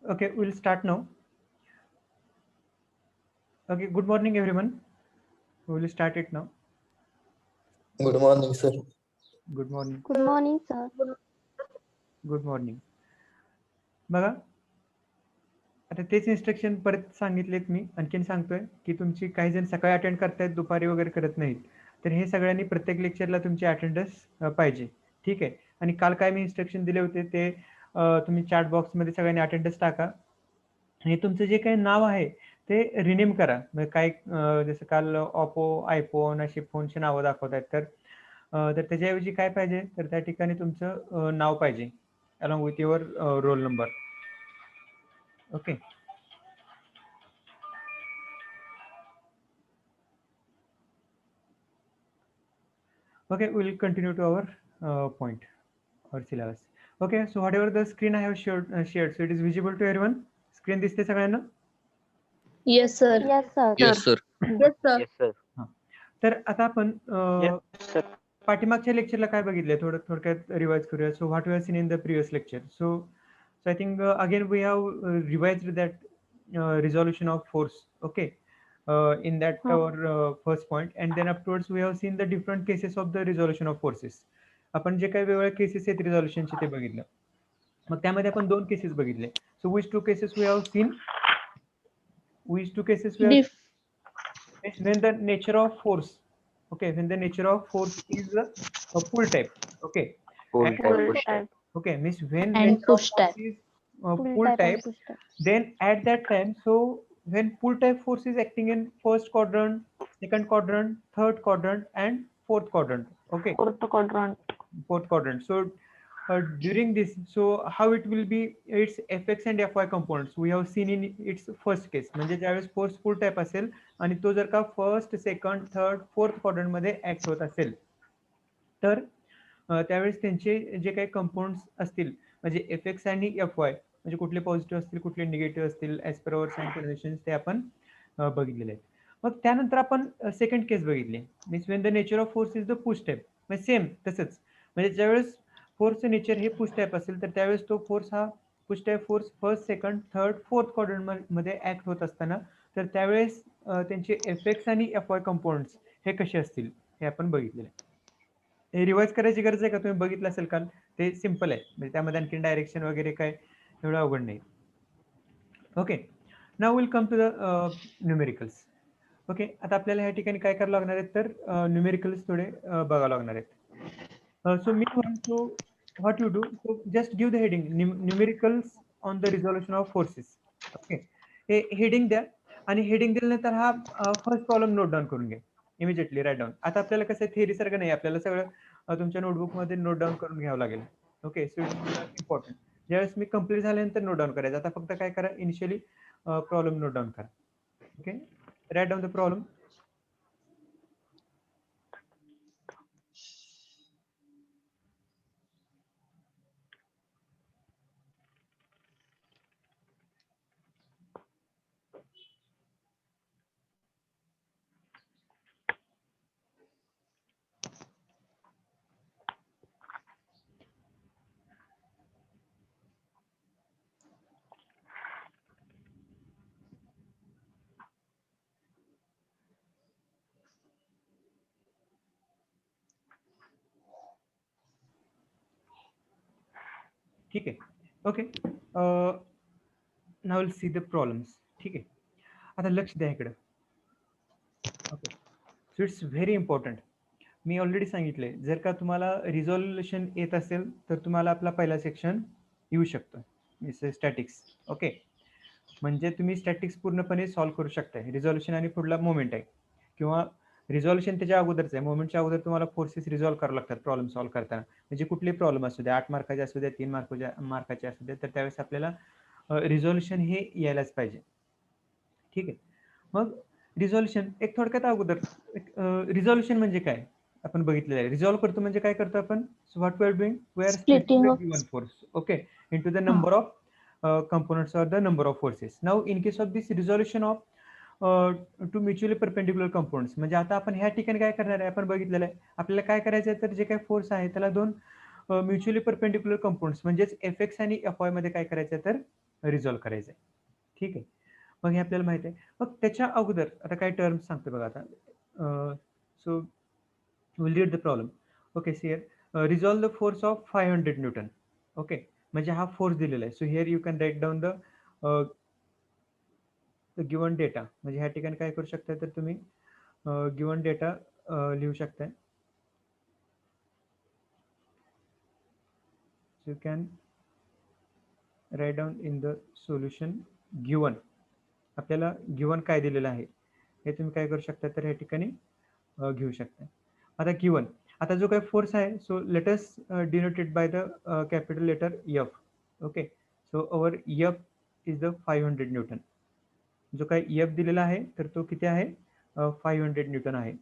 Okay, we'll start now. Okay, good morning, everyone. We will start it now. Good morning, sir. Good morning. Good morning, sir. Good morning. बघा, आता तेच instruction परत सांगितलेत मी. आणखीन सांगतोय की तुमची काही जण सकाळी अटेंड करतायत, दुपारी वगैरे करत नाहीत. तर हे सगळ्यांनी प्रत्येक लेक्चरला तुमची अटेंडन्स पाहिजे. ठीक आहे. आणि काल काय मी इन्स्ट्रक्शन दिले होते ते तुम्ही चॅट बॉक्समध्ये सगळ्यांनी अटेंडन्स टाका. आणि तुमचं जे काही नाव आहे ते रिनेम करा. म्हणजे काय जसं काल ओप्पो, आयफोन अशी फोनची नावं दाखवत आहेत. तर त्याच्याऐवजी काय पाहिजे, तर त्या ठिकाणी तुमचं नाव पाहिजे along with your roll number. Okay. Okay, we'll continue to our point or syllabus. Okay, so whatever the screen I have shared, so it is visible to everyone. Screen दिसते सगळ्यांना? Yes, sir. Yes, sir. Yes, sir. Yes, sir. Yes, sir. तर आता आपण Yes, sir. पाठीमागच्या लेक्चरला काय बघितले थोडक्यात revise करूया. So what we have seen in the previous lecture. So I think again we have revised that resolution of force. Okay. In that our first point, and then afterwards we have seen the different cases of the resolution of forces. आपण जे काही वेगवेगळ्या cases आहेत रिझॉल्युशनचे ते बघितलं. मग त्यामध्ये आपण दोन केसेस बघितले. So which two cases we have seen? Which two cases we have? When the nature of force, okay, when the nature of force is a pull type, okay, Full and type, push type. okay, means when And nature of push force type. is Pull pull type and type, push type. then at that time, so when pull type force is acting in first quadrant, second quadrant, third quadrant, and fourth quadrant, okay, Fourth quadrant. fourth quadrant. So during this, so how it will be its fx and fy components we have seen in its first case. म्हणजे ज्यावेळेस force फुल type असेल आणि तो जर का first, second, third, fourth quadrant मध्ये act होत असेल तर त्यावेळेस त्यांचे जे काही कंपाऊंड्स असतील म्हणजे एफ एक्स आणि एफ वाय म्हणजे कुठले पॉझिटिव्ह असतील कुठले निगेटिव्ह असतील as per our sign convention ते आपण बघितलेले आहेत. मग त्यानंतर आपण सेकंड केस बघितली. Means Wien the nature of force is the push type. म्हणजे सेम तसंच म्हणजे ज्यावेळेस फोर्सचं नेचर हे पुश टाइप असेल तर त्यावेळेस तो फोर्स हा push type force first, second, third, fourth quadrant मध्ये ऍक्ट होत असताना तर त्यावेळेस त्यांचे एफ एक्स आणि एफ वाय कंपाऊंड्स हे कसे असतील हे आपण बघितलेले. हे रिवाइज करायची गरज आहे का? तुम्ही बघितलं असेल काल. ते सिम्पल आहे म्हणजे त्यामध्ये आणखी डायरेक्शन वगैरे काय एवढं अवघड नाही. Okay. Now will come to the numericals. Okay. आता आपल्याला या ठिकाणी काय करावं लागणार आहेत तर न्यूमेरिकल्स थोडे बघावं लागणार आहेत. सो मी म्हणतो what you do, so just give the heading numericals on the resolution of forces. Okay. हे हेडिंग द्या आणि हेडिंग दिल्यानंतर हा फर्स्ट प्रॉब्लेम नोट डाऊन करून घ्या. Immediately write down. आता आपल्याला कसं आहे थेअरी सारखं नाही, आपल्याला सगळं तुमच्या नोटबुकमध्ये नोट डाऊन करून घ्यावं लागेल. ओके. So it's important. ज्यावेळेस मी कंप्लीट झाल्यानंतर नोट डाऊन करायचं. आता फक्त काय करा, इनिशियली प्रॉब्लेम नोट डाऊन करा. Okay. Write down the problem. ठीक आहे. Okay. Now will see the problems. ठीक आहे. आता लक्ष द्या इकडं. Okay. So it's very important. मी ऑलरेडी सांगितले जर का तुम्हाला रिझॉल्युशन येत असेल तर तुम्हाला आपला पहिला सेक्शन येऊ शकतो स्टॅटिक्स. ओके. म्हणजे तुम्ही स्टॅटिक्स पूर्णपणे सॉल्व्ह करू शकताय. रिझॉल्युशन आणि पुढला मोमेंट आहे किंवा रिझॉल्युशन त्याच्या अगोदरच आहे. मोमेंटच्या अगोदर तुम्हाला फोर्सेस रिझॉल्व्ह करावं लागतात प्रॉब्लेम सॉल्व्ह करताना. म्हणजे कुठले प्रॉब्लेम असू द्या, 8 मार्काचे असू द्या, 3 मार्काचे असू द्या, तर त्यावेळेस आपल्याला रिझॉल्युशन हे यायलाच पाहिजे. ठीक आहे. मग रिझॉल्युशन एक थोडक्यात अगोदर रिझॉल्युशन म्हणजे काय आपण बघितलेलं आहे. रिझॉल्व्ह करतो म्हणजे काय करतो आपण, so what we are doing, we are splitting Splitting the of given force okay into the number of components or the number of forces. Now in case of this resolution of two mutually perpendicular compounds म्हणजे आता आपण ह्या ठिकाणी काय करणार आहे आपण बघितलेलं आहे. आपल्याला काय करायचं आहे तर जे काही फोर्स आहे त्याला दोन म्युच्युअली परपेंडिक्युलर कंपाऊंड्स म्हणजेच Fx आणि Fy मध्ये काय करायचं तर रिझॉल्व्ह करायचं आहे. ठीक आहे. मग हे आपल्याला माहिती आहे. मग त्याच्या अगोदर आता काय टर्म सांगतो बघा आता. So will read the problem. Okay, see here resolve the force of 500 Newton. Okay, म्हणजे हा फोर्स दिलेला आहे. So here you can write down the given data. म्हणजे ह्या ठिकाणी काय करू शकता तर तुम्ही गिवन डेटा लिहू शकताय. So you can write down in the solution given. आपल्याला गिवन काय दिलेलं आहे हे तुम्ही काय करू शकता तर या ठिकाणी घेऊ शकता. आता गिवन, आता जो काही फोर्स आहे so let us denoted by the capital letter F. Okay, so our F is the 500 newton. जो काही F दिलेला आहे तर तो किती आहे 500 न्यूटन आहे.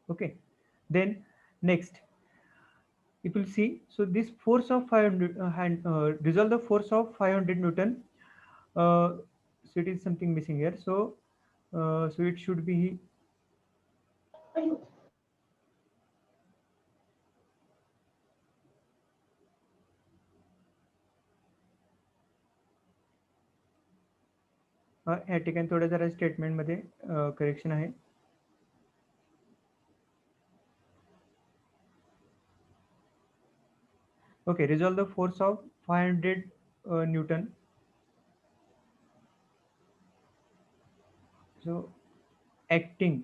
Okay, then next you will see, so this force of 500 resolve the force of 500 Newton. So it is something missing here. So so it should be या ठिकाणी थोडं जरा स्टेटमेंट मध्ये करेक्शन आहे. Okay, resolve the force of 500 Newton. So acting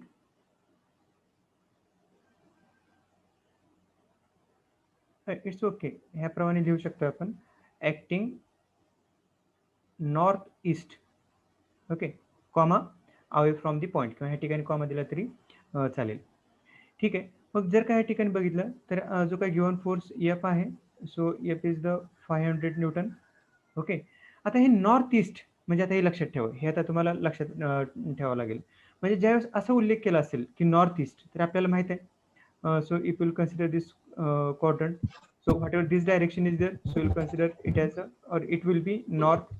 it's okay, ह्याप्रमाणे लिहू शकतो आपण. Acting north east. Okay, comma away from the point किंवा ह्या ठिकाणी कॉमा दिला तरी चालेल. ठीक आहे. मग जर का ह्या ठिकाणी बघितलं तर जो काही गिवन फोर्स F आहे so F is the 500 Newton. Okay, आता हे नॉर्थ ईस्ट म्हणजे आता हे लक्षात ठेवा, हे आता तुम्हाला लक्षात ठेवावं लागेल. म्हणजे ज्यावेळेस असा उल्लेख केला असेल की नॉर्थ ईस्ट तर आपल्याला माहित आहे so if will consider this quadrant, so whatever this direction is there, so we'll consider it as a, or it will be north,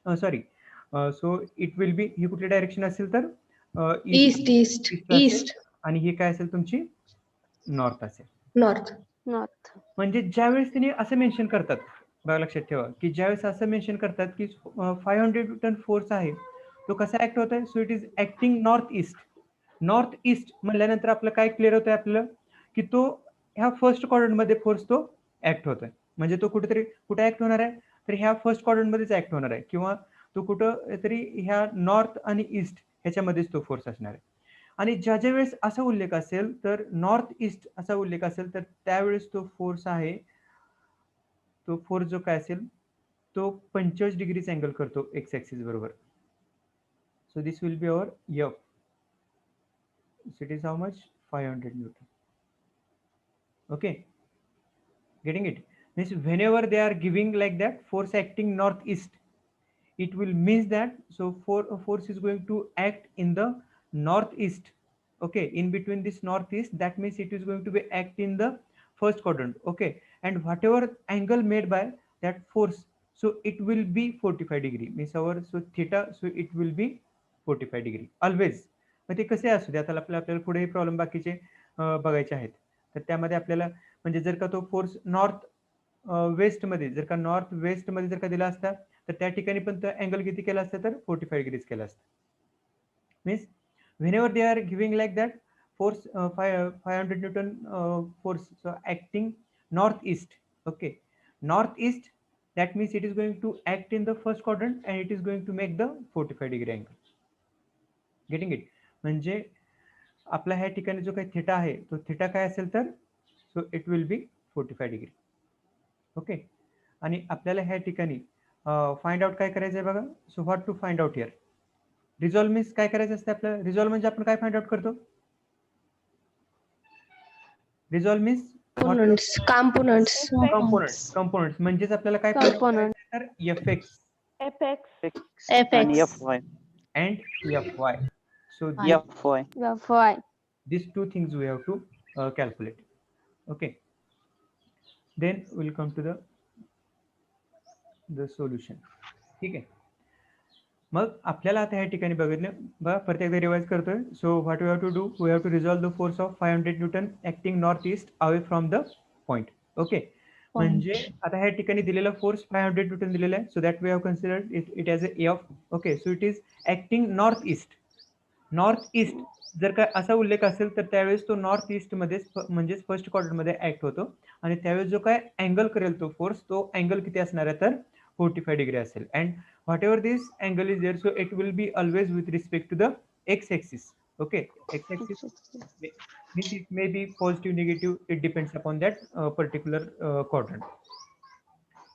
sorry, so it will be ही कुठली डायरेक्शन असेल तर east आणि ही काय असेल तुमची नॉर्थ असेल. North. म्हणजे ज्यावेळेस त्यांनी असं मेन्शन करतात बघा, लक्षात ठेवा की ज्यावेळेस असं मेन्शन करतात की 500 न्यूटन फोर्स आहे तो कसा ऍक्ट होत आहे, so it is acting north east. North east म्हणल्यानंतर आपलं काय क्लिअर होतंय आपल्याला की तो ह्या फर्स्ट क्वाड्रंट मध्ये फोर्स तो ऍक्ट होतोय. म्हणजे तो कुठे ऍक्ट होणार आहे तर ह्या फर्स्ट क्वाड्रंट मध्येच ऍक्ट होणार आहे, किंवा तो कुठं तरी ह्या नॉर्थ आणि ईस्ट ह्याच्यामध्येच तो फोर्स असणार आहे. आणि ज्या ज्या वेळेस असा उल्लेख असेल तर नॉर्थ ईस्ट असा उल्लेख असेल तर त्यावेळेस तो फोर्स आहे, तो फोर्स जो काय असेल तो 45 डिग्रीच अँगल करतो एक्स ऍक्सिस बरोबर. So this will be our F. So it is how much 500 Newton. Okay, getting it? Means whenever they are giving like that force acting northeast, it will means that so force is going to act in the northeast. Okay, in between this northeast, that means it is going to be act in the first quadrant. Okay, and whatever angle made by that force, so it will be 45 degree. Means our so theta, so it will be 45 degree always. मग ते कसे असू दे, आता आपल्याला पुढे problem बाकीचे बघायचे आहेत. तर त्यामध्ये आपल्याला म्हणजे जर का तो फोर्स नॉर्थ वेस्ट मध्ये जर का नॉर्थ वेस्ट मध्ये जर का दिला असता तर त्या ठिकाणी पण तो अँगल किती केला असता तर 45 डिग्रीज केला असता. Means whenever they are giving like that force 500 Newton force so acting northeast. Okay, northeast, that means it is going to act in the first quadrant and it is going to make the 45 degree angle. Getting it? म्हणजे आपला ह्या ठिकाणी जो काही theta आहे तो theta काय असेल तर so it will B 45 degree. Okay, आणि आपल्याला ह्या ठिकाणी फाइंड आउट काय करायचं आहे बघा. So what to find out here, resolve means काय करायचं असतं आपल्याला. रिझॉल्व म्हणजे आपण काय फाइंड आउट करतो, रिझॉल्व मीन्स कंपोनंट्स म्हणजेच आपल्याला काय फाइंड आउट करायचं आहे तर Fx and Fy. and Fy. So Fy. these two things we have to calculate. Okay, then we'll come to the solution. ठीक आहे. मग आपल्याला आता या ठिकाणी बघितलं बघा, परत एकदा रिवाइज करतोय. So what we have to do, we have to resolve the force of 500 newton acting north east away from the point. Okay, म्हणजे आता ह्या ठिकाणी दिलेला फोर्स 500 न्यूटन दिलेला आहे. So that we have considered it as a F. Okay, so it is acting north east. North east जर का असा उल्लेख असेल तर त्यावेळेस तो नॉर्थ ईस्ट मध्ये म्हणजेच फर्स्ट क्वाड्रंटमध्ये ऍक्ट होतो आणि त्यावेळेस जो काय अँगल करेल तो फोर्स, तो अँगल किती असणार आहे तर 45 डिग्री असेल. And whatever this angle is there, so it will be always with respect to the x-axis. Okay, x-axis means it may be positive, negative, it depends upon that particular quadrant.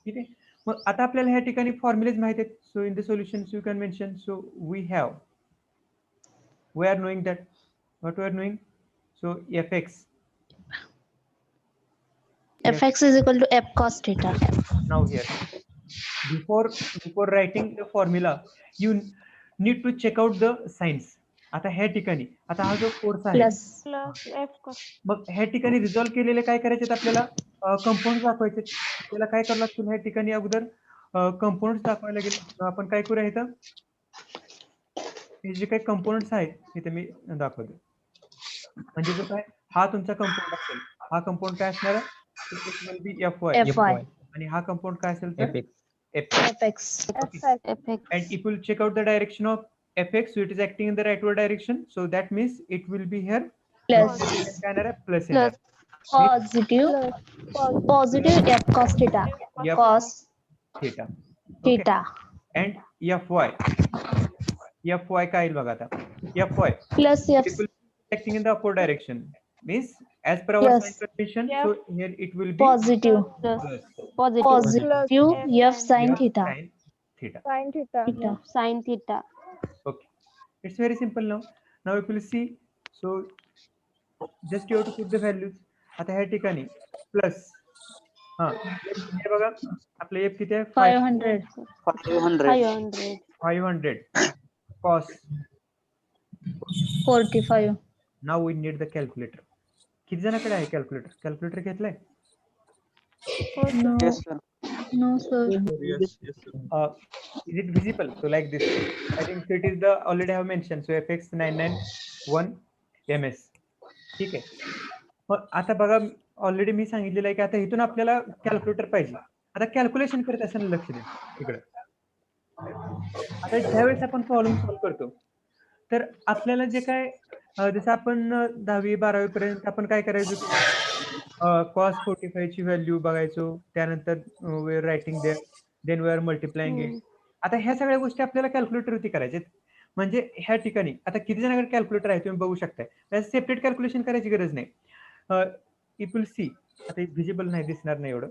ठीक आहे. मग आता आपल्याला ह्या ठिकाणी formulas माहित आहेत. So in the solutions you can mention. So we are knowing that what we are knowing. So fx Fx is equal to f cos theta. now here, before writing the formula you need to check out the signs. आता ह्या ठिकाणी आता हा जो force आहे, Plus मग ह्या ठिकाणी रिझॉल्व्ह केलेले काय करायचे आपल्याला कंपाऊंड दाखवायचे. त्याला काय करावं लागतील ह्या ठिकाणी अगोदर कंपाऊंड दाखवायला लागेल. आपण काय करूया इथं, हे जे काही कंपोनंट्स आहेत इथे मी दाखवतो. म्हणजे जो काय हा तुमचा कंपाऊंड असेल, हा कंपाऊंड काय असणार आहे, इट विल बी Fy. आणि हा कंपाऊंड काय असेल तर Fx. Fx. and if you check out the direction of fx, so it is acting in the rightward direction, so that means it will be here Plus. काय येणार आहे, plus Plus. येणार. Positive f cos theta. F Cos theta. theta. And fy काय येईल बघा आता, fy Plus f. it will be acting in the upward direction, means as per our Yes. sign convention, so here it will be Positive. plus Positive f sin f theta. sin theta. Theta. Sin theta. Okay, it's very simple now. Now if you see, so just you have to put the values. आता ह्या ठिकाणी plus हे बघा आपलं F किती आहे, 500. 500. 500 cos. 45. Now we need the calculator. किती जणांकडे आहे कॅल्क्युलेटर? कॅल्क्युलेटर घेतलाय? No. Yes, sir. No, sir. Yes, sir. Is it visible? So like this, I think so it is the already have mentioned. So fx 991 ms. ठीक आहे. मग आता बघा already मी सांगितलेलं आहे की आता इथून आपल्याला कॅल्क्युलेटर पाहिजे. आता कॅल्क्युलेशन करत असताना लक्ष द्या इकडे. आता ज्यावेळेस आपण प्रॉब्लेम सॉल्व्ह करतो तर आपल्याला जे काय जसं आपण 10वी 12वी पर्यंत आपण काय करायचो, कॉस 45 ची व्हॅल्यू बघायचो, त्यानंतर we are writing there, then we are multiplying it. आता ह्या सगळ्या गोष्टी आपल्याला कॅल्क्युलेटर वरती करायच्यात. म्हणजे ह्या ठिकाणी आता किती जणांकडे कॅल्क्युलेटर आहे तुम्ही बघू शकताय. सेपरेट कॅल्क्युलेशन करायची गरज नाही. इफ विल सी, आता व्हिजिबल नाही दिसणार नाही एवढं.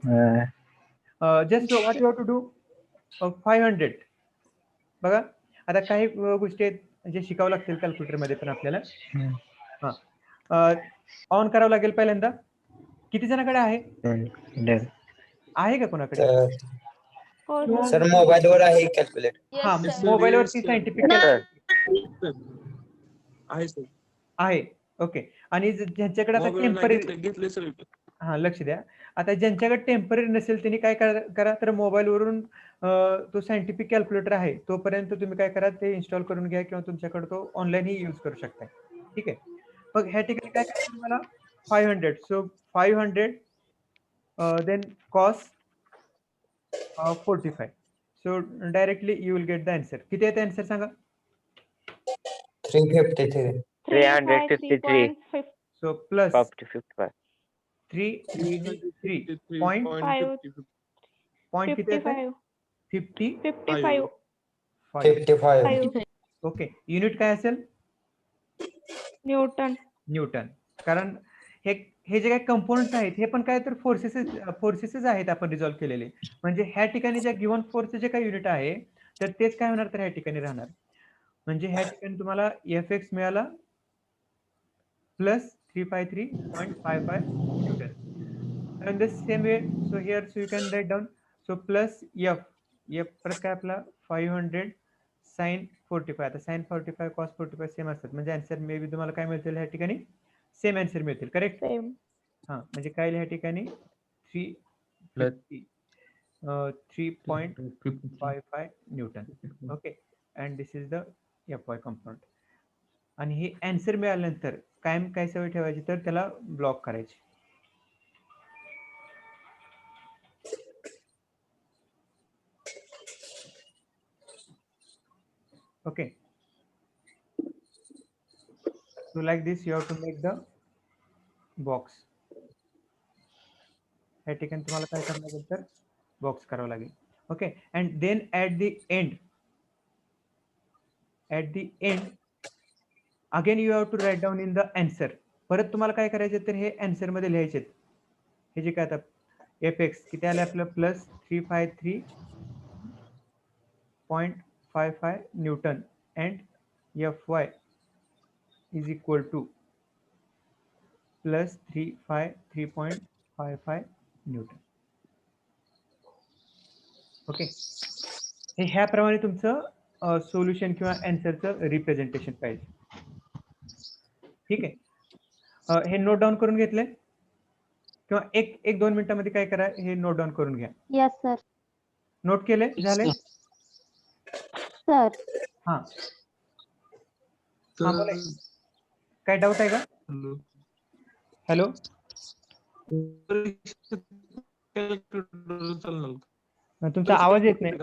Just what you have to do, 500 बघा. आता काही गोष्टी आहेत जे शिकावं लागतील कॅल्क्युलेटर मध्ये पण आपल्याला. ऑन करावं लागेल पहिल्यांदा. किती जणांकडे आहे का कोणाकडे? सर मोबाईल वर आहे कॅल्क्युलेटर. हा, मोबाईल वरती सायंटिफिक आहे. ओके, आणि ज्यांच्याकडे आता टेम्पररी, हा लक्ष द्या, आता ज्यांच्याकडे टेम्पररी नसेल त्यांनी काय करा तर मोबाईल वरून तो सायंटिफिक कॅल्क्युलेटर आहे तोपर्यंत तुम्ही काय करा ते इन्स्टॉल करून घ्या किंवा तुमच्याकडे तो ऑनलाईन ही यूज करू शकता. ठीक आहे. मग ह्या ठिकाणी काय करायचं तुम्हाला, 500. So 500 then cos 45. So directly you will get the answer. किती आहे आन्सर सांगा? 353. 353. So plus 55. 3 पॉइंट किती आहे? 55. 55. ओके, युनिट काय असेल? न्यूटन. कारण हे जे काही कंपोनंट्स आहेत हे पण काय तर फोर्सेस आहेत आपण रिझॉल्व्ह केलेले. म्हणजे ह्या ठिकाणी ज्या गिव्हन फोर्सचे जे काही युनिट आहे तर तेच काय होणार तर ह्या ठिकाणी राहणार. म्हणजे ह्या ठिकाणी तुम्हाला एफ मिळाला plus 353.55 Newton. In the same way, so here so you can write down, so plus f परत काय आपला 500 sin 45. आता sin 45 cos 45 सेम असतात, म्हणजे आन्सर मे बी तुम्हाला काय मिळतील ह्या ठिकाणी, सेम आन्सर मिळतील. करेक्ट. हा, म्हणजे काय ह्या ठिकाणी 3.55 Newton. Okay, and this is the FY component. आणि हे आन्सर मिळाल्यानंतर कायम काय सवय ठेवायची तर त्याला ब्लॉक करायची. Okay. So like this you have to make the box. या ठिकाणी तुम्हाला काय करावं लागेल तर बॉक्स करावं लागेल. Okay. And then at the end again you have to write down in the answer. परत तुम्हाला काय करायचे तर हे आन्सर मध्ये लिहायचे. हे जे काय आता FX किती आले आपलं +353.55 newton and FY is equal to +353.55 newton. Okay. हे ह्याप्रमाणे तुमचं सोल्युशन किंवा आन्सरचं रिप्रेझेंटेशन पाहिजे. ठीक आहे. हे नोट डाऊन करून घेतले किंवा एक 2 मिनिटांमध्ये काय करा हे नोट डाऊन करून घ्या. Yes, sir. नोट केले झाले. Sir. हा हा बोला. काय डाऊट आहे का? हॅलो. तुमचा आवाज येत नाही.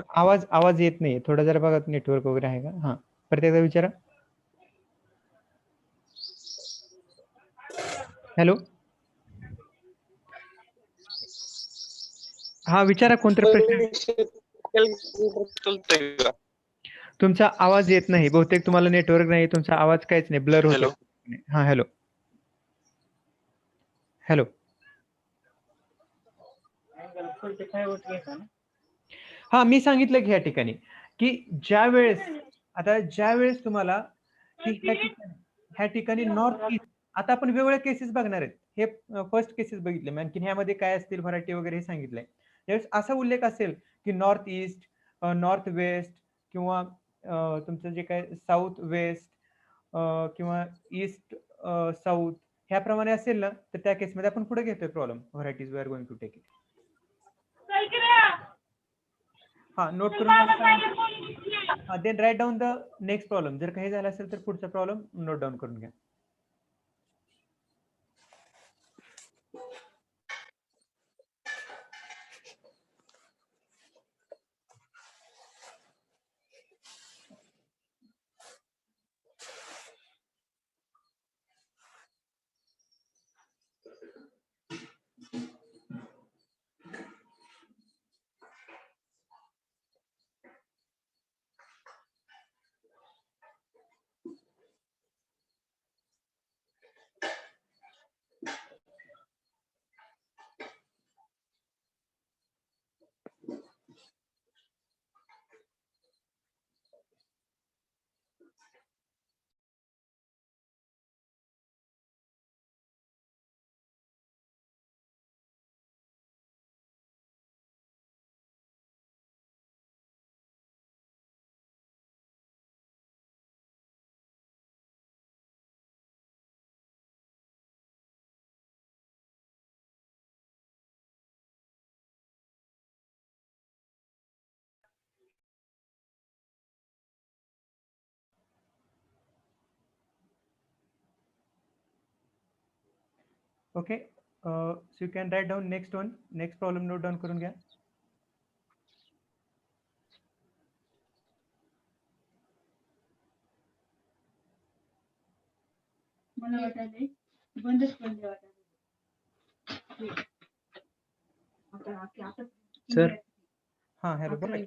आवाज येत नाही. थोडा जरा बघा नेटवर्क वगैरे आहे का? हा परत एकदा विचारा. हॅलो. हा विचारा कोणतरी प्रश्न. तुमचा आवाज येत नाही. बहुतेक तुम्हाला नेटवर्क नाही. तुमचा आवाज काहीच नाही. ब्लर होतो. हा हॅलो. हॅलो. हा मी सांगितलं की या ठिकाणी की ज्यावेळेस तुम्हाला ह्या ठिकाणी नॉर्थ ईस्ट. आता आपण वेगवेगळ्या केसेस बघणार आहेत. हे फर्स्ट केसेस बघितले. आणखी ह्यामध्ये काय असतील व्हरायटी वगैरे हे सांगितलंय. त्यावेळेस असा उल्लेख असेल की नॉर्थ ईस्ट, नॉर्थ वेस्ट किंवा तुमचं जे काय साऊथ वेस्ट किंवा ईस्ट साऊथ ह्याप्रमाणे असेल ना तर त्या केसमध्ये आपण पुढे घेतोय problem. Varieties we are going to take it. हा नोट करून then write down the next problem. जर काही झालं असेल तर पुढचा प्रॉब्लेम नोट डाऊन करून घ्या. Okay. So you can write down next problem note down करून घ्या. सर हा हॅलो बोला.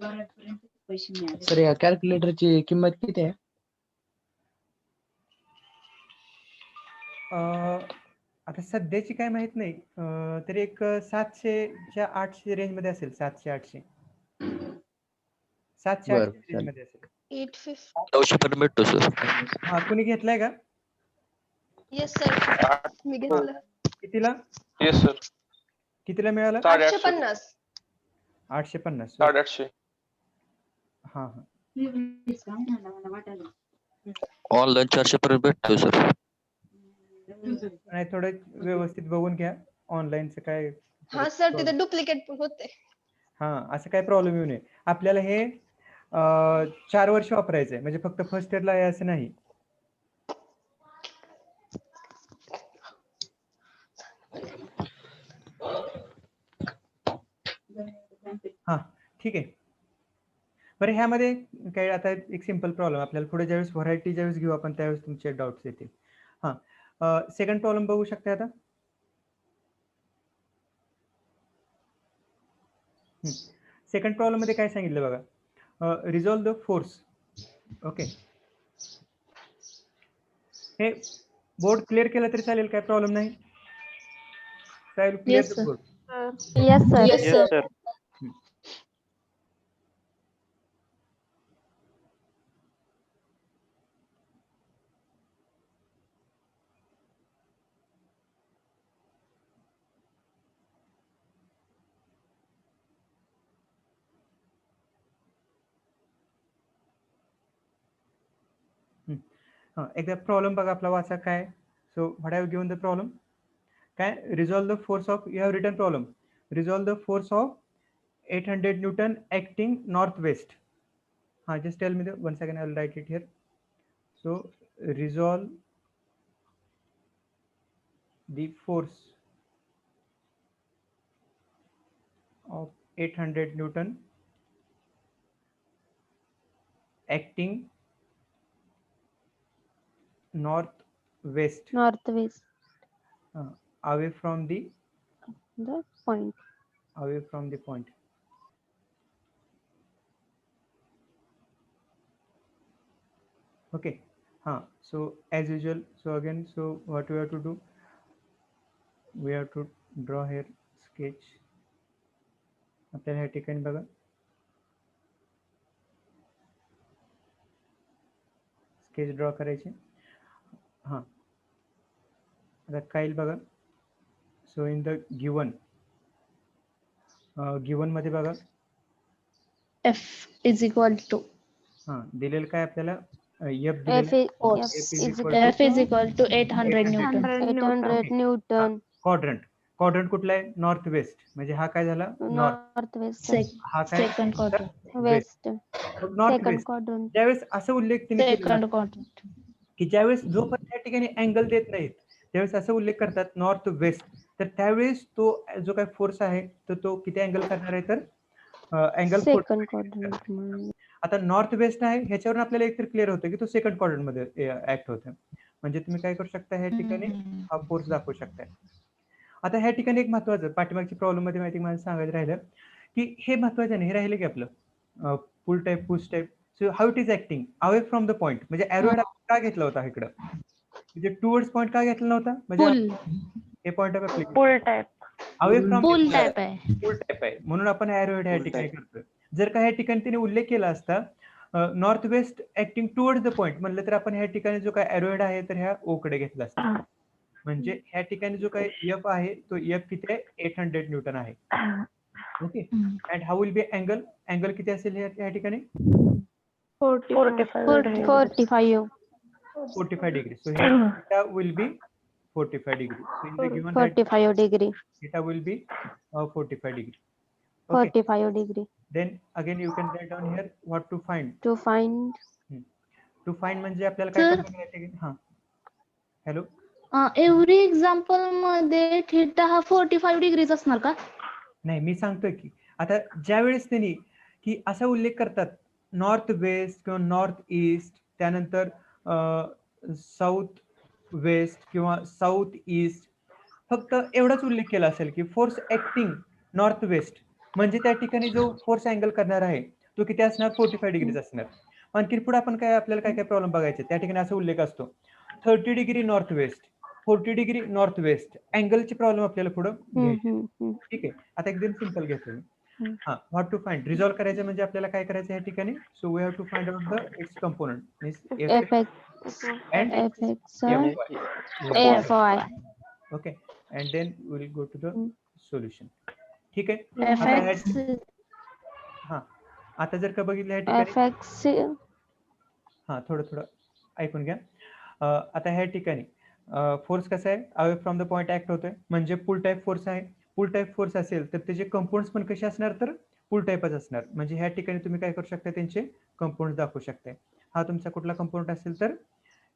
सर या कॅल्क्युलेटरची किंमत किती आहे? आता सध्याची काय माहित नाही. तरी एक 700च्या 800 रेंज मध्ये असेल. 700-800 रेंज मध्ये असेल. 900 पर्यंत भेटतो सर. हा कुणी घेतलाय का? येस सर मी घेतलं. कितीला? Yes sir. कितीला मिळालं? 850. 850. 850. हा हा. ऑनलाईन 400 पर्यंत भेटतो सर. नाही थोडं व्यवस्थित बघून घ्या. ऑनलाईनचं काय. हा सर तिथे डुप्लिकेट पण होते. हा असं काय प्रॉब्लेम येऊ नये. आपल्याला हे 4 वर्ष वापरायचं आहे, म्हणजे फक्त फर्स्ट इयरला आहे असं नाही. हा ठीक आहे. बरं ह्यामध्ये काय आता एक सिंपल प्रॉब्लेम आपल्याला पुढे ज्यावेळेस व्हरायटी ज्यावेळेस घेऊ आपण त्यावेळेस तुमचे डाऊट्स येतील. हा सेकंड प्रॉब्लेम बघू शकता आता. सेकंड प्रॉब्लेम मध्ये काय सांगितलं बघा, रिझॉल्व द फोर्स. ओके, हे बोर्ड क्लिअर केलं तरी चालेल, काय प्रॉब्लेम नाही. Clear the board. Yes, sir. Yes, sir. एकदा प्रॉब्लेम बघा आपला वाचा काय. So what have given the problem काय, resolve the force of, you have written problem, resolve the force of 800 Newton acting northwest. Just tell me the 1 second, I will write it here. So resolve the force of 800 Newton acting northwest, Northwest. away from the Point. away from the point. Okay. So as usual, so again, so what we have to do, we have to draw here sketch. आपल्याला ह्या ठिकाणी बघा sketch draw करायचे. आता काय बघा, so in the given मध्ये बघा F is equal to दिलेलं काय आपल्याला F is equal to 800 Newton. 800 Newton. Quadrant कुठला आहे, नॉर्थ वेस्ट, म्हणजे हा काय झाला नॉर्थ. Northwest. हा काय Second quadrant. West. North Second west. quadrant. ज्यावेळेस असं उल्लेख तिने केला Second quadrant. की ज्यावेळेस जोपर्यंत त्या ठिकाणी अँगल देत नाहीत त्यावेळेस असं उल्लेख करतात नॉर्थ वेस्ट, तर त्यावेळेस तो जो काही फोर्स आहे तर तो किती अँगल करणार आहे, तर अँगल Second quadrant. आता नॉर्थ वेस्ट आहे ह्याच्यावरून आपल्याला एकतर क्लिअर होतं की तो सेकंड क्वाड्रंट मध्ये ऍक्ट होतं. म्हणजे तुम्ही काय करू शकता, ह्या ठिकाणी हा फोर्स दाखवू शकता. आता ह्या ठिकाणी एक महत्वाचं पाठीमागच्या प्रॉब्लेम मध्ये माहिती मला सांगायचं राहिलं की हे महत्वाचं नाही, हे राहिलं की आपलं फुल type push type. So how it is acting away from the point, म्हणजे एरोहेड का घेतला होता इकडं, म्हणजे टुवर्ड्स पॉइंट का घेतला नव्हता, म्हणजे हे point of application Full type. Away from Full type आहे. फुल टाईप आहे म्हणून आपण एरोहेड ह्या ठिकाणी करतोय. जर का ह्या ठिकाणी तिने उल्लेख केला असता north west acting towards the point म्हणलं तर आपण ह्या ठिकाणी जो काय एरोहेड आहे तर ह्या ओ कडे घेतला असता. म्हणजे ह्या ठिकाणी जो काही एफ आहे तो एफ किती आहे, 800 न्यूटन आहे. Okay, and how will be angle किती असेल या ठिकाणी 45 degree. So theta will be 45 degree. So in the given 45 degree. theta will be 45 degree. 45 degree. Then again you can write down here what to find. To find. To find म्हणजे आपल्याला काय करायचं आहे, हा हॅलो, एव्हरी एक्झाम्पल मध्ये theta हा 45 degrees असणार का? नाही मी सांगतोय की आता ज्या वेळेस त्यांनी की असा उल्लेख करतात नॉर्थ वेस्ट किंवा नॉर्थ ईस्ट, त्यानंतर साऊथ वेस्ट किंवा साऊथ ईस्ट, फक्त एवढाच उल्लेख केला असेल की फोर्स ऍक्टिंग नॉर्थ वेस्ट, म्हणजे त्या ठिकाणी जो फोर्स अँगल करणार आहे तो किती असणार, 45 डिग्रीज असणार. आणखी पुढे आपण काय आपल्याला काय काय प्रॉब्लेम बघायचे, त्या ठिकाणी असा उल्लेख असतो 30 degree north west, 40 degree north west, अँगलची प्रॉब्लेम आपल्याला पुढे घ्यायची. ठीक आहे, आता एकदम सिंपल घेतो मी. व्हॉट टू फाइंड, रिझॉल्व करायचं म्हणजे आपल्याला काय करायचं या ठिकाणी, so we have to find out the its component means Fx and Fy. Okay, and then we will go to the solution. ठीक आहे. आता जर का बघितलं या ठिकाणी Fx. थोडं ऐकून घ्या. आता ह्या ठिकाणी फोर्स कसा आहे, away from the point act होतोय, म्हणजे पुल टाईप फोर्स आहे. पुल टाईप फोर्स असेल तर त्याचे कंपाऊंड्स पण कसे असणार, तर पुल टाईपच असणार. म्हणजे ह्या ठिकाणी तुम्ही काय करू शकता, त्यांचे कंपाऊंड दाखवू शकता. हा तुमचा कुठला कंपाऊंड असेल तर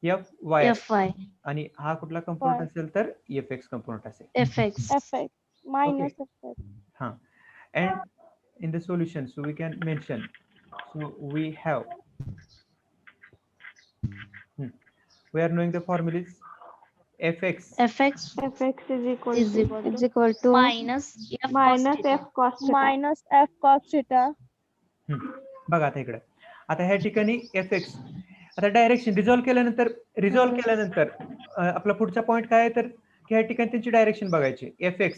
FY FY, आणि हा कुठला कंपाऊंड असेल तर FX कंपाऊंड असेल. FX. FX minus FX. हा. And in the solution, so we can mention, so we have, we are knowing the formulas. FX FX FX is equal is to equal to minus F minus cos F cos theta. minus F cos theta. बघा आता इकडे, आता ह्या ठिकाणी FX, आता direction resolve केल्यानंतर आपला पुढचा पॉईंट काय आहे, तर ह्या ठिकाणी त्यांची डायरेक्शन बघायची. FX,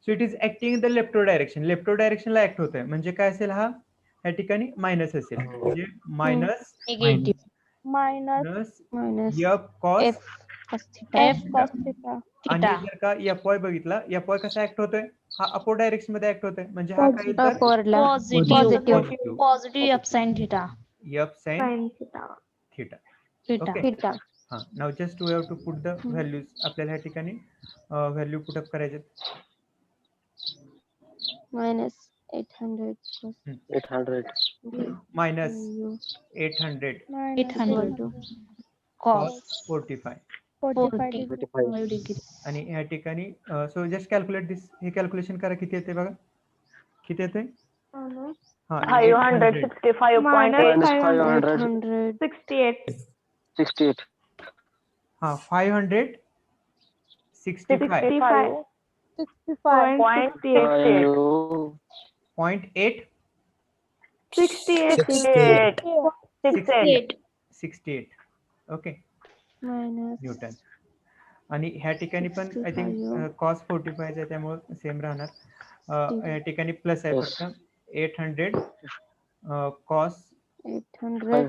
so it is acting in the लेफ्टो डायरेक्शनला ऍक्ट होत आहे. म्हणजे काय असेल, हा ह्या ठिकाणी मायनस असेल. म्हणजे minus negative Minus minus F cos F cos theta. F cos theta. आणि theta. जर का FY बघितला, FY कसा ऍक्ट होतोय, हा अपोर डायरेक्शन मध्ये ऍक्ट होतोय. म्हणजे हा काय येईल तर Upward ला Positive. positive F sin theta. F sin Sin theta. theta. Theta. Okay. Theta. हा, नाव just we have to put the values. आपल्याला ह्या ठिकाणी व्हॅल्यू पुट अप करायचे. Minus 800 plus 800 minus value 800 Minus 800 cos cos 45 45 degree. 45 degree. आणि ह्या ठिकाणी so just calculate दिस. हे कॅल्क्युलेशन करा, किती येते बघा, किती येते. हा 565.8 Minus 500 568. 68 हा 565 65. 5 0.8 68. 68. Okay, Minus Newton. आणि ह्या ठिकाणी पण आय थिंक 65. कॉस 45 आहे, त्यामुळे सेम राहणार. या ठिकाणी प्लस आहे Yes. फक्त 800 cos 800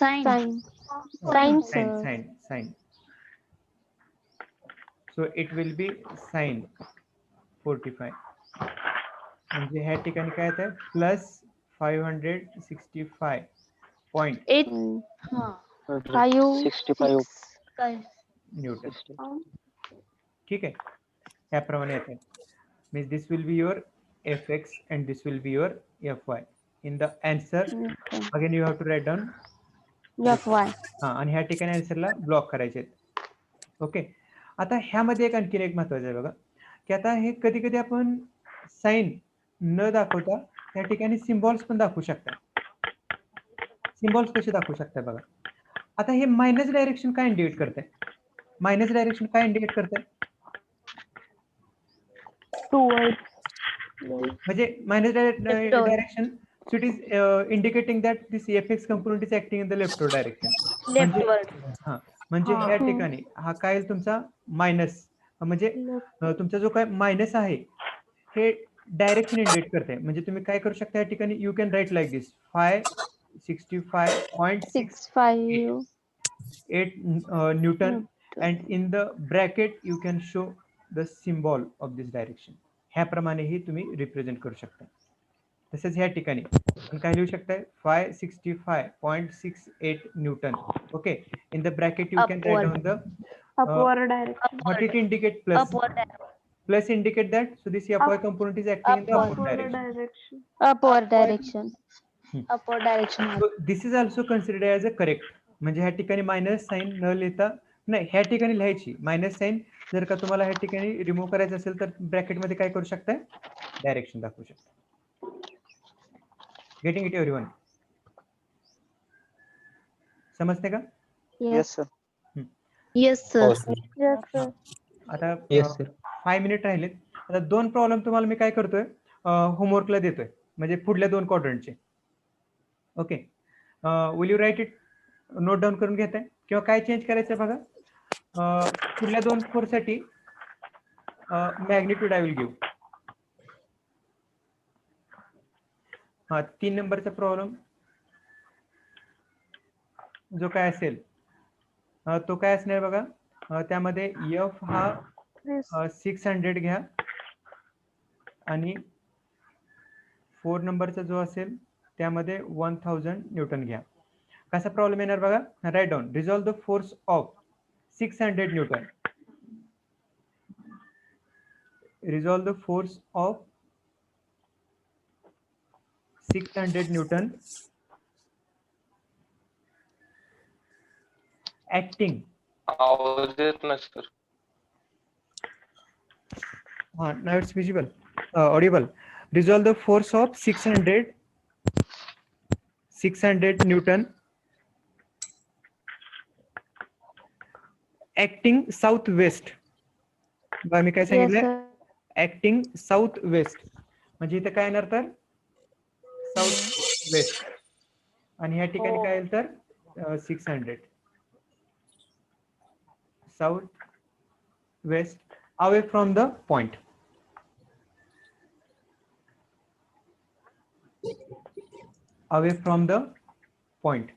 sin sir. Sine. So it will be sine 45. म्हणजे ह्या ठिकाणी काय येत आहे, प्लस 565 पॉइंट 8 5 65 न्यूटन. ठीक आहे, याप्रमाणे येते. Means this will be your FX and this will be your FY. In the answer again you have to write down FY. हा, आणि ह्या ठिकाणी आन्सरला ब्लॉक करायचे. ओके, आता ह्यामध्ये एक आणखीन एक महत्वाचं आहे बघा, की आता हे कधी कधी आपण साइन न दाखवता त्या ठिकाणी सिम्बॉल्स पण दाखवू शकता. सिम्बॉल्स कसे दाखवू शकता बघा. आता हे मायनस डायरेक्शन काय इंडिकेट करते, मायनस डायरेक्शन काय इंडिकेट करते, म्हणजे minus direction, so it is indicating that this FX component is acting in the leftward direction. हा, म्हणजे ह्या ठिकाणी हा काय येईल तुमचा मायनस, म्हणजे तुमचा जो काय मायनस आहे हे डायरेक्शन इंडिकेट करते. म्हणजे तुम्ही काय करू शकता या ठिकाणी, you can write like this 565.68 Newton and in the bracket you can show the symbol of this direction. ह्याप्रमाणेही तुम्ही रिप्रेझेंट करू शकता. तसेच ह्या ठिकाणी आपण काय लिहू शकता, 565.68 Newton. Okay, in the bracket you can write down the Upward direction. what it indicate plus indicate that, so this FY component is acting in the upward direction. Upward direction. Upward direction. So this is also considered as a correct. म्हणजे ह्या ठिकाणी minus sign न लिहिता, नाही ह्या ठिकाणी लिहायची minus sign. जर का तुम्हाला ह्या ठिकाणी रिमूव्ह करायचं असेल तर ब्रॅकेट मध्ये काय करू शकता, डायरेक्शन दाखवू शकता. गेटिंग इट एव्हरीवन, समजते का? Yes sir. Yes sir. Yes, sir. आता 5 मिनिट राहिलेत. आता 2 प्रॉब्लेम तुम्हाला मी काय करतोय, होमवर्कला देतोय, म्हणजे पुढल्या 2 क्वाड्रंटचे. Okay, will you write it, note down करून घेताय किंवा काय चेंज करायचं बघा. पुढल्या 2 फोर साठी मॅग्निट्यूड आय विल गिव्ह. हा 3 नंबरचा प्रॉब्लेम जो काय असेल तो काय असणार बघा. त्यामध्ये F हा 600 घ्या आणि 4 नंबरचा जो असेल त्यामध्ये 1000 न्यूटन घ्या. कसा प्रॉब्लेम येणार बघा, write down. Resolve the force of 600 newton. Resolve the force of 600 Newton acting. आवाज येत नाही sir. Now it's visible, audible. Resolve the force of 600 Newton acting southwest. बघा मी काय Yes, सांगितलं, sir. ऍक्टिंग साऊथ वेस्ट, म्हणजे इथं काय येणार तर साऊथ वेस्ट, आणि ह्या ठिकाणी काय येईल तर 600 south west away from the point. Away from the point.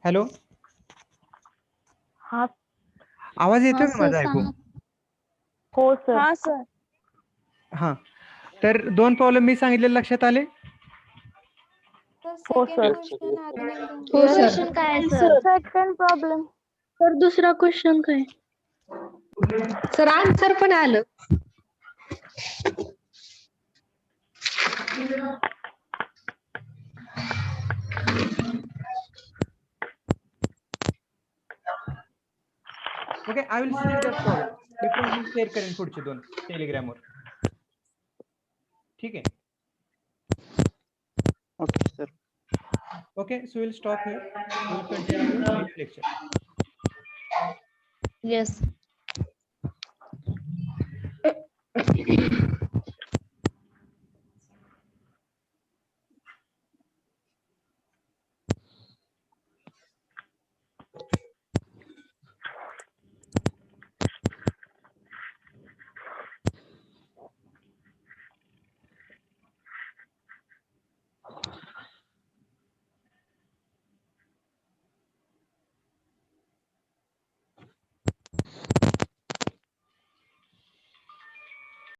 Hello, हा आवाज येतोय हा का सर माझा ऐकू? सांगा. हो सर. हा सर. हा, तर 2 प्रॉब्लेम मी सांगितलेले लक्षात आले. हो सर. हो क्वेश्चन काय आहे सर? Second problem. सर दुसरा क्वेश्चन काय? सर आन्सर पण आलं. Okay, I will share that problem. Me problem share करेन पुढचे 2 टेलिग्रामवर. ठीक आहे. Okay sir. Okay, so we'll stop here. We'll continue in next lecture. Yes.